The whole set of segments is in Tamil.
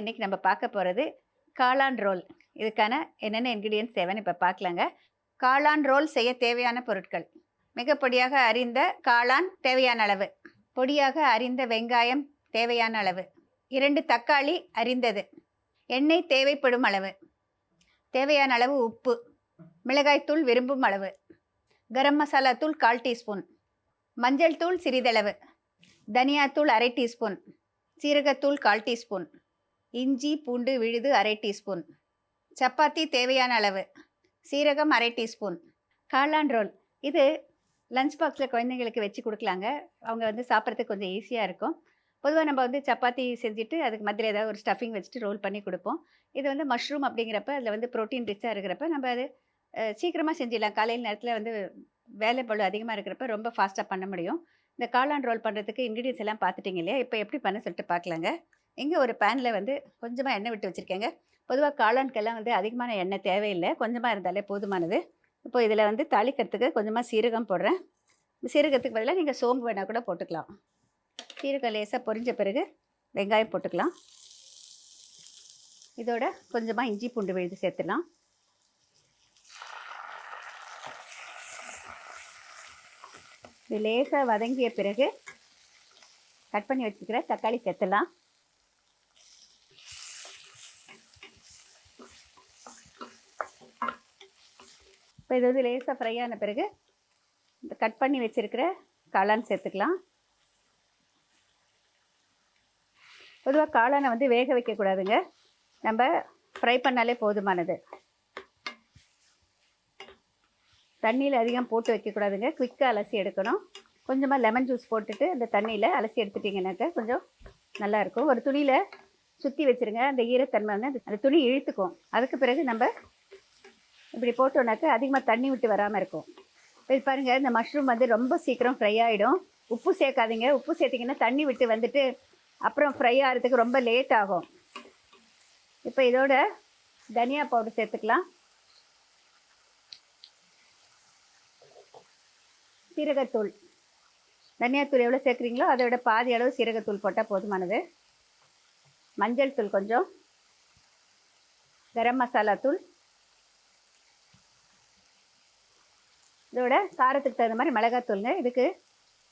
இன்றைக்கி நம்ம பார்க்க போகிறது காளான் ரோல். இதுக்கான என்னென்ன இன்க்ரீடியன்ட்ஸ் தேவைன்னு இப்போ பார்க்கலாங்க. காளான் ரோல் செய்ய தேவையான பொருட்கள்: மிக பொடியாக அறிந்த காளான் தேவையான அளவு, பொடியாக அறிந்த வெங்காயம் தேவையான அளவு, 2 தக்காளி அரிந்தது, எண்ணெய் தேவைப்படும் அளவு, தேவையான அளவு உப்பு, மிளகாய்த்தூள் விரும்பும் அளவு, கரம் மசாலா தூள் 1/4 டீஸ்பூன், மஞ்சள் தூள் சிறிதளவு, தனியாத்தூள் 1/2 டீஸ்பூன், சீரகத்தூள் 1/4 டீஸ்பூன், இஞ்சி பூண்டு விழுது 1/2 டீஸ்பூன், சப்பாத்தி தேவையான அளவு, சீரகம் 1/2 டீஸ்பூன். காளான் ரோல் இது லஞ்ச் பாக்ஸில் குழந்தைங்களுக்கு வச்சு கொடுக்கலாங்க. அவங்க வந்து சாப்பிட்றதுக்கு கொஞ்சம் ஈஸியாக இருக்கும். பொதுவாக நம்ம வந்து சப்பாத்தி செஞ்சுட்டு அதுக்கு மத்தியில் ஏதாவது ஒரு ஸ்டஃபிங் வச்சுட்டு ரோல் பண்ணி கொடுப்போம். இது வந்து மஷ்ரூம் அப்படிங்கிறப்ப அதில் வந்து ப்ரோட்டீன் ரிச்சாக இருக்கிறப்ப நம்ம அது சீக்கிரமாக செஞ்சிடலாம். காலையில் நேரத்தில் வந்து வேலை பளு அதிகமாக இருக்கிறப்ப ரொம்ப ஃபாஸ்ட்டாக பண்ண முடியும். இந்த காளான் ரோல் பண்ணுறதுக்கு இன்க்ரீடியன்ஸ் எல்லாம் பார்த்துட்டிங்க இல்லையா? இப்போ எப்படி பண்ண சொல்லிட்டு பார்க்கலாங்க. இங்கே ஒரு பேனில் வந்து கொஞ்சமாக எண்ணெய் விட்டு வச்சுருக்கேங்க. பொதுவாக காளான்கெல்லாம் வந்து அதிகமான எண்ணெய் தேவையில்லை, கொஞ்சமாக இருந்தாலே போதுமானது. இப்போ இதில் வந்து தாளிக்கிறதுக்கு கொஞ்சமாக சீரகம் போடுறேன். சீரகத்துக்கு பதிலாக நீங்கள் சோம்பு வேணால் கூட போட்டுக்கலாம். சீரகம் லேசாக பொரிஞ்ச பிறகு வெங்காயம் போட்டுக்கலாம். இதோட கொஞ்சமாக இஞ்சி பூண்டு விழுது சேர்த்துலாம். இது லேசாக வதங்கிய பிறகு கட் பண்ணி வச்சுக்கிற தக்காளி சேர்த்துலாம். இப்போ இது வந்து லேசாக ஃப்ரை ஆன பிறகு இந்த கட் பண்ணி வச்சுருக்கிற காளான் சேர்த்துக்கலாம். பொதுவாக காளானை வந்து வேக வைக்கக்கூடாதுங்க, நம்ம ஃப்ரை பண்ணாலே போதுமானது. தண்ணியில் அதிகம் போட்டு வைக்கக்கூடாதுங்க, குயிக்காக அலசி எடுக்கணும். கொஞ்சமாக லெமன் ஜூஸ் போட்டுட்டு அந்த தண்ணியில் அலசி எடுத்துட்டிங்கனாக்கா கொஞ்சம் நல்லாயிருக்கும். ஒரு துணியில் சுற்றி வச்சுருங்க, அந்த ஈரத்தன்மை வந்து அந்த துணி இழுத்துக்கும். அதுக்கு பிறகு நம்ம இப்படி போட்டோன்னாக்கா அதிகமாக தண்ணி விட்டு வராமல் இருக்கும். இது பாருங்கள், இந்த மஷ்ரூம் வந்து ரொம்ப சீக்கிரம் ஃப்ரை ஆகிடும். உப்பு சேர்க்காதீங்க. உப்பு சேர்த்திங்கன்னா தண்ணி விட்டு வந்துட்டு அப்புறம் ஃப்ரை ஆகிறதுக்கு ரொம்ப லேட் ஆகும். இப்போ இதோட தனியா பவுடர் சேர்த்துக்கலாம். சீரகத்தூள், தனியாத்தூள் எவ்வளோ சேர்க்குறீங்களோ அதோட பாதி அளவு சீரகத்தூள் போட்டால் போதுமானது. மஞ்சள் தூள் கொஞ்சம், கரம் மசாலா தூள், இதோட காரத்துக்கு தகுந்த மாதிரி மிளகாத்தூளுங்க. இதுக்கு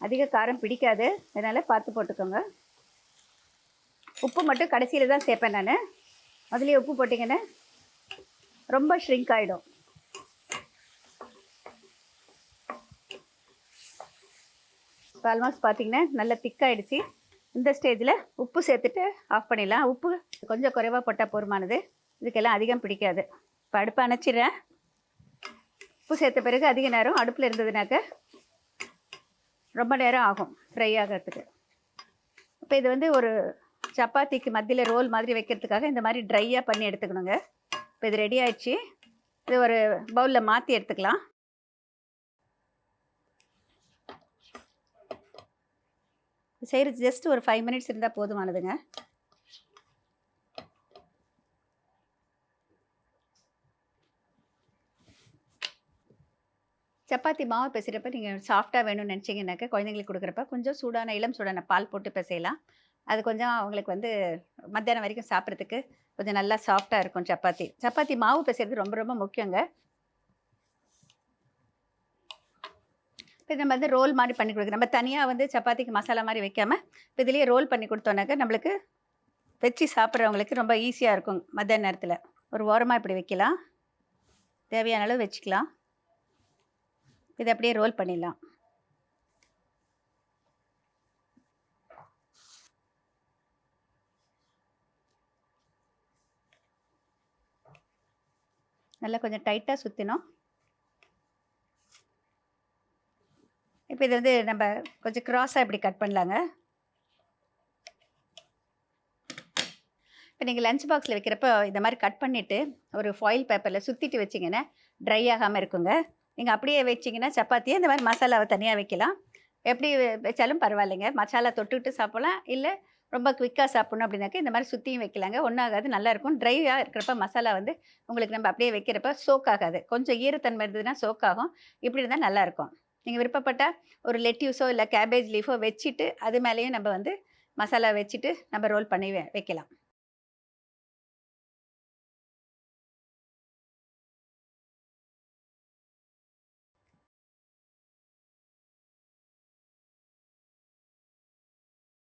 அதிக காரம் பிடிக்காது, அதனால் பார்த்து போட்டுக்கோங்க. உப்பு மட்டும் கடைசியில் தான் சேர்ப்பேன் நான். அதுலேயே உப்பு போட்டிங்கன்னா ரொம்ப ஷ்ரிங்க் ஆகிடும். இப்போ ஆல்மோஸ்ட் பார்த்திங்கன்னா நல்லா திக்காகிடுச்சு. இந்த ஸ்டேஜில் உப்பு சேர்த்துட்டு ஆஃப் பண்ணிடலாம். உப்பு கொஞ்சம் குறைவாக போட்டால் போதுமானது, இதுக்கெல்லாம் அதிகம் பிடிக்காது. இப்போ அடுப்பை அணைச்சிடுறேன். உப்பு சேர்த்த பிறகு அதிக நேரம் அடுப்பில் இருந்ததுனாக்க ரொம்ப நேரம் ஆகும் ஃப்ரை ஆகிறதுக்கு. இப்போ இது வந்து ஒரு சப்பாத்திக்கு மத்தியில் ரோல் மாதிரி வைக்கிறதுக்காக இந்த மாதிரி ட்ரையாக பண்ணி எடுத்துக்கணுங்க. இப்போ இது ரெடி ஆயிடுச்சு. இது ஒரு பவுலில் மாற்றி எடுத்துக்கலாம். செய்கிறது ஜஸ்ட் ஒரு 5 மினிட்ஸ் இருந்தால் போதுமானதுங்க. சப்பாத்தி மாவு பிசைகிறப்ப நீங்கள் சாஃப்டாக வேணும்னு நினச்சிங்கனாக்கா குழந்தைங்களுக்கு கொடுக்குறப்ப கொஞ்சம் சூடான இளம் சூடான பால் போட்டு பிசையலாம். அது கொஞ்சம் அவங்களுக்கு வந்து மத்தியானம் வரைக்கும் சாப்பிட்றதுக்கு கொஞ்சம் நல்லா சாஃப்டாக இருக்கும். சப்பாத்தி மாவு பிசைறது ரொம்ப ரொம்ப முக்கியங்க. இப்போ நம்ம வந்து ரோல் மாதிரி பண்ணி கொடுக்குறோம். நம்ம தனியாக வந்து சப்பாத்திக்கு மசாலா மாதிரி வைக்காமல் இப்போ இதுலேயே ரோல் பண்ணி கொடுத்தோன்னாக்கா நம்மளுக்கு வச்சு சாப்பிட்றவங்களுக்கு ரொம்ப ஈஸியாக இருக்கும். மத்தியான நேரத்தில் ஒரு ஓரமாக இப்படி வைக்கலாம், தேவையான அளவு வச்சுக்கலாம். இதை அப்படியே ரோல் பண்ணிடலாம். நல்லா கொஞ்சம் டைட்டாக சுற்றினோம். இப்போ இது வந்து நம்ம கொஞ்சம் க்ராஸாக இப்படி கட் பண்ணலாங்க. இப்போ நீங்கள் லஞ்ச் பாக்ஸில் வைக்கிறப்ப இந்த மாதிரி கட் பண்ணிவிட்டு ஒரு ஃபாயில் பேப்பரில் சுற்றிட்டு வச்சிங்கன்னா ட்ரை ஆகாமல் இருக்குங்க. நீங்கள் அப்படியே வச்சிங்கன்னா சப்பாத்தியை இந்த மாதிரி மசாலாவை தனியாக வைக்கலாம். எப்படி வச்சாலும் பரவாயில்லைங்க. மசாலா தொட்டுக்கிட்டு சாப்பிட்லாம், இல்லை ரொம்ப குவிக்காக சாப்பிட்ணும் அப்படின்னாக்கா இந்த மாதிரி சுற்றியும் வைக்கலாங்க. ஒன்றாகாது, நல்லாயிருக்கும். ட்ரையாக இருக்கிறப்ப மசாலா வந்து உங்களுக்கு நம்ம அப்படியே வைக்கிறப்ப சோக் ஆகாது. கொஞ்சம் ஈரத்தன்மை இருந்ததுன்னா சோக் ஆகும். இப்படி இருந்தால் நல்லாயிருக்கும். நீங்கள் விருப்பப்பட்டால் ஒரு லெட்யூஸோ இல்லை கேபேஜ் லீஃபோ வச்சுட்டு அது மேலேயும் நம்ம வந்து மசாலா வச்சுட்டு நம்ம ரோல் பண்ணி வைக்கலாம்.